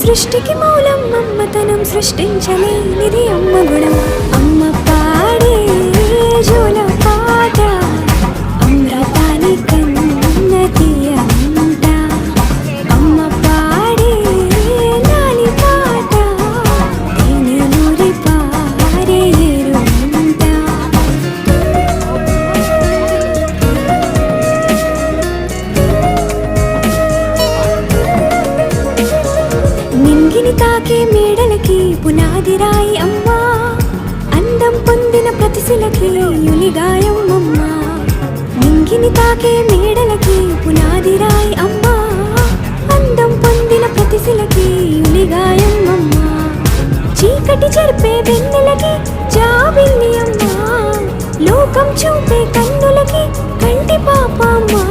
సృష్టికి మూలం అమ్మతనం సృష్టించలేనిది అమ్మ గుణం. అమ్మ పాడే జోల పాట అమృతాని కన్నది అంట. అమ్మ పాడే లాలి పాట తేనె నూరి పారే ఎరుంట. నింగిని తాకే మేడలకి పునాది రాయి అమ్మా, అందం పొందిన ప్రతిశిలకి యులిగాయం అమ్మా. నింగిని తాకే మేడలకి పునాది రాయి అమ్మా, అందం పొందిన ప్రతిశిలకి యులిగాయం అమ్మా. చీకటి చెరిపే వెన్నెలకి జాబిల్లి అమ్మా, లోకం చూపే కన్నులకి కంటి పాప అమ్మా.